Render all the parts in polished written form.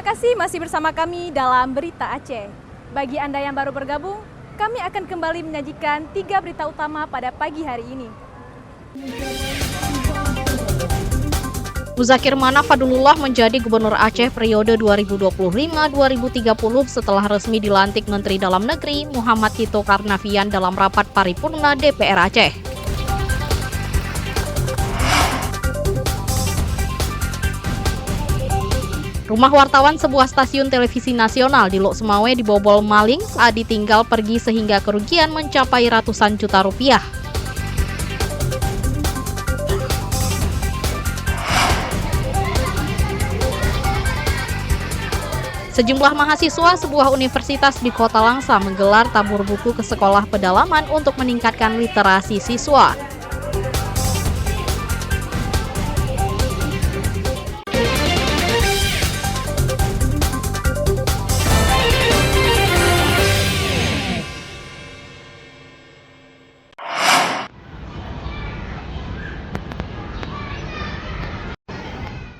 kasih masih bersama kami dalam Berita Aceh. Bagi Anda yang baru bergabung, kami akan kembali menyajikan 3 berita utama pada pagi hari ini. Muzakir Manaf Fadlullah menjadi Gubernur Aceh periode 2025-2030 setelah resmi dilantik Menteri Dalam Negeri Muhammad Tito Karnavian dalam rapat paripurna DPR Aceh. Rumah wartawan sebuah stasiun televisi nasional di Lok Semawe dibobol maling saat ditinggal pergi sehingga kerugian mencapai ratusan juta rupiah. Sejumlah mahasiswa sebuah universitas di Kota Langsa menggelar tabur buku ke sekolah pedalaman untuk meningkatkan literasi siswa.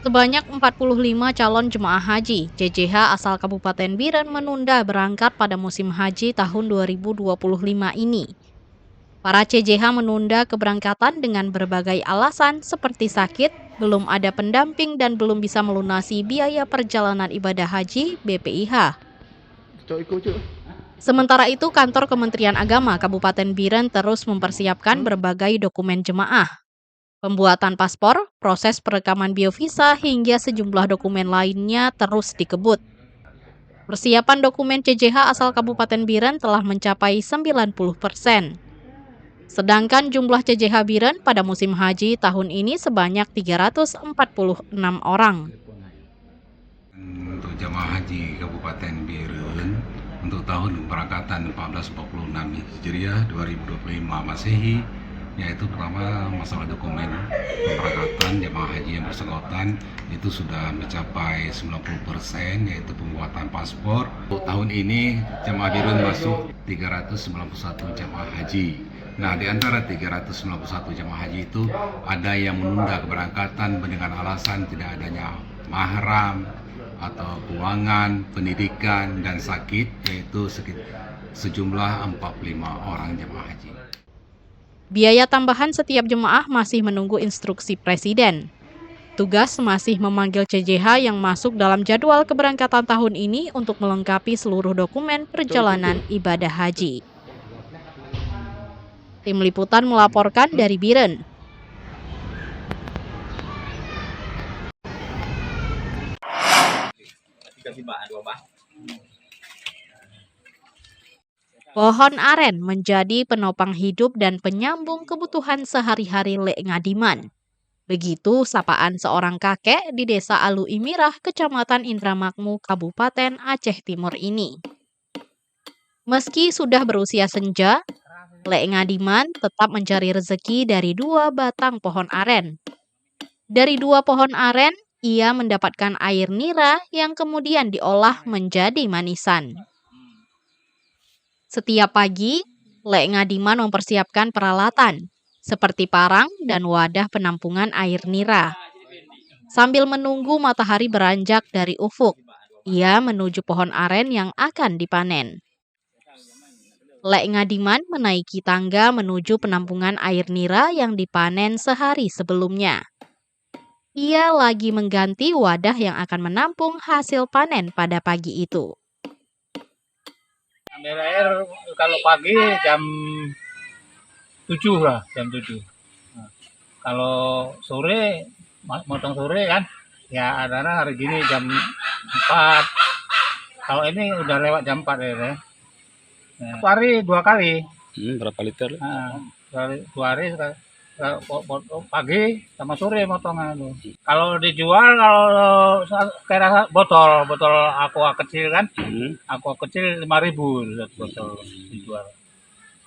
Sebanyak 45 calon jemaah haji JJH asal Kabupaten Biren menunda berangkat pada musim haji tahun 2025 ini. Para CJH menunda keberangkatan dengan berbagai alasan seperti sakit, belum ada pendamping dan belum bisa melunasi biaya perjalanan ibadah haji BPIH. Sementara itu, kantor Kementerian Agama Kabupaten Biren terus mempersiapkan berbagai dokumen jemaah. Pembuatan paspor, proses perekaman biovisa, hingga sejumlah dokumen lainnya terus dikebut. Persiapan dokumen CJH asal Kabupaten Biren telah mencapai 90%. Sedangkan jumlah CJH Biren pada musim haji tahun ini sebanyak 346 orang. Untuk jamaah haji Kabupaten Biren untuk tahun keberangkatan 1446 Hijriah 2025 Masehi, yaitu pertama masalah dokumen keberangkatan jemaah haji yang bersangkutan itu sudah mencapai 90%, yaitu pembuatan paspor. Untuk tahun ini jemaah Biren masuk 391 jemaah haji. Nah, di antara 391 jemaah haji itu ada yang menunda keberangkatan dengan alasan tidak adanya mahram atau keuangan, pendidikan, dan sakit, yaitu sejumlah 45 orang jemaah haji. Biaya tambahan setiap jemaah masih menunggu instruksi Presiden. Tugas masih memanggil CJH yang masuk dalam jadwal keberangkatan tahun ini untuk melengkapi seluruh dokumen perjalanan ibadah haji. Tim Liputan melaporkan dari Biren. Pohon aren menjadi penopang hidup dan penyambung kebutuhan sehari-hari Lek Ngadiman. Begitu sapaan seorang kakek di Desa Alu Imirah, Kecamatan Indramakmu, Kabupaten Aceh Timur ini. Meski sudah berusia senja, Lek Ngadiman tetap mencari rezeki dari 2 batang pohon aren. Dari 2 pohon aren, ia mendapatkan air nira yang kemudian diolah menjadi manisan. Setiap pagi, Lek Ngadiman mempersiapkan peralatan, seperti parang dan wadah penampungan air nira. Sambil menunggu matahari beranjak dari ufuk, ia menuju pohon aren yang akan dipanen. Lek Ngadiman menaiki tangga menuju penampungan air nira yang dipanen sehari sebelumnya. Ia lagi mengganti wadah yang akan menampung hasil panen pada pagi itu. Ambil air kalau pagi jam 7 lah, jam 7. Nah, kalau sore, motong sore kan, ya ada hari gini jam 4. Kalau ini udah lewat jam 4 ya. Nah, hari 2 kali. Berapa liter? Nah, 2 hari pagi sama sore motongan. Kalau dijual, kalau kayak botol aqua kecil kan, aqua kecil 5.000 botol dijual.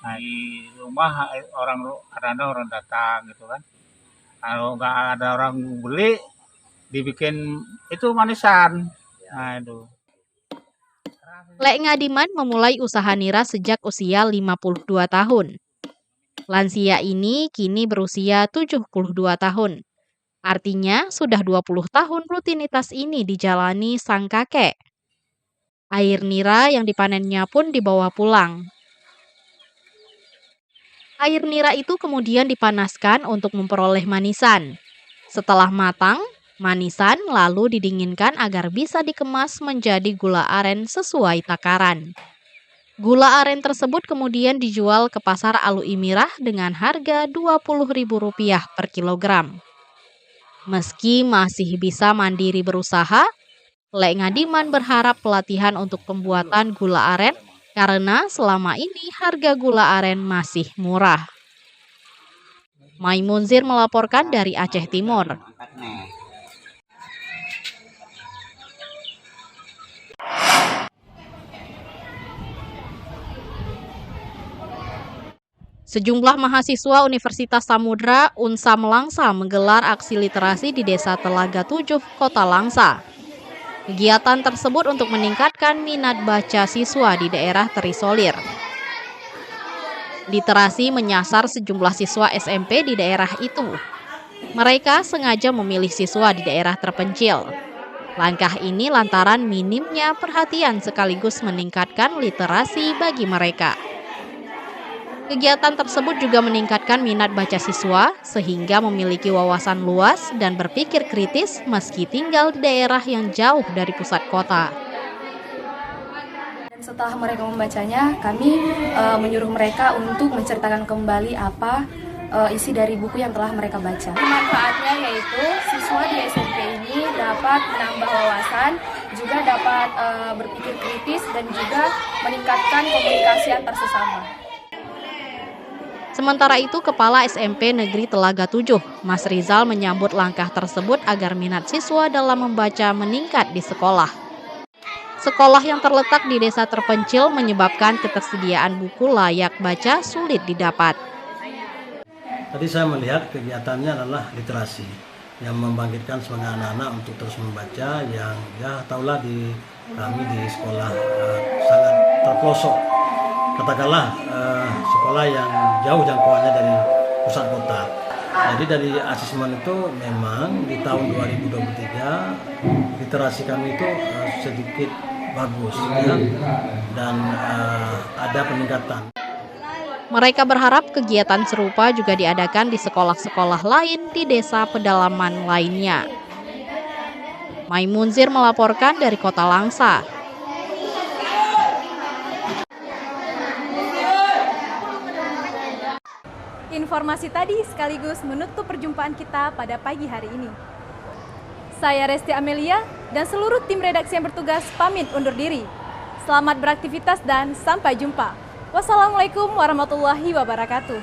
Nah, di rumah orang datang gitu kan. Kalau nggak ada orang beli, dibikin itu manisan. Nah, itu. Lek Ngadiman memulai usaha nira sejak usia 52 tahun. Lansia ini kini berusia 72 tahun. Artinya, sudah 20 tahun rutinitas ini dijalani sang kakek. Air nira yang dipanennya pun dibawa pulang. Air nira itu kemudian dipanaskan untuk memperoleh manisan. Setelah matang, manisan lalu didinginkan agar bisa dikemas menjadi gula aren sesuai takaran. Gula aren tersebut kemudian dijual ke pasar Alu Imirah dengan harga Rp20.000 per kilogram. Meski masih bisa mandiri berusaha, Lek Ngadiman berharap pelatihan untuk pembuatan gula aren karena selama ini harga gula aren masih murah. Maimunzir melaporkan dari Aceh Timur. Sejumlah mahasiswa Universitas Samudra Unsa Langsa menggelar aksi literasi di Desa Telaga 7, Kota Langsa. Kegiatan tersebut untuk meningkatkan minat baca siswa di daerah terisolir. Literasi menyasar sejumlah siswa SMP di daerah itu. Mereka sengaja memilih siswa di daerah terpencil. Langkah ini lantaran minimnya perhatian sekaligus meningkatkan literasi bagi mereka. Kegiatan tersebut juga meningkatkan minat baca siswa sehingga memiliki wawasan luas dan berpikir kritis meski tinggal di daerah yang jauh dari pusat kota. Setelah mereka membacanya, kami menyuruh mereka untuk menceritakan kembali apa isi dari buku yang telah mereka baca. Manfaatnya yaitu siswa di SMP ini dapat menambah wawasan, juga dapat berpikir kritis dan juga meningkatkan komunikasi antar sesama. Sementara itu, Kepala SMP Negeri Telaga 7, Mas Rizal menyambut langkah tersebut agar minat siswa dalam membaca meningkat di sekolah. Sekolah yang terletak di desa terpencil menyebabkan ketersediaan buku layak baca sulit didapat. Tadi saya melihat kegiatannya adalah literasi yang membangkitkan semangat anak-anak untuk terus membaca yang ya tahulah di kami di sekolah sangat terpelosok. Katakanlah sekolah yang jauh jangkauannya dari pusat kota. Jadi dari asesmen itu memang di tahun 2023 literasi kami itu sedikit bagus ya, dan ada peningkatan. Mereka berharap kegiatan serupa juga diadakan di sekolah-sekolah lain di desa pedalaman lainnya. Maimunzir melaporkan dari Kota Langsa. Informasi tadi sekaligus menutup perjumpaan kita pada pagi hari ini. Saya Resti Amelia dan seluruh tim redaksi yang bertugas pamit undur diri. Selamat beraktivitas dan sampai jumpa. Wassalamualaikum warahmatullahi wabarakatuh.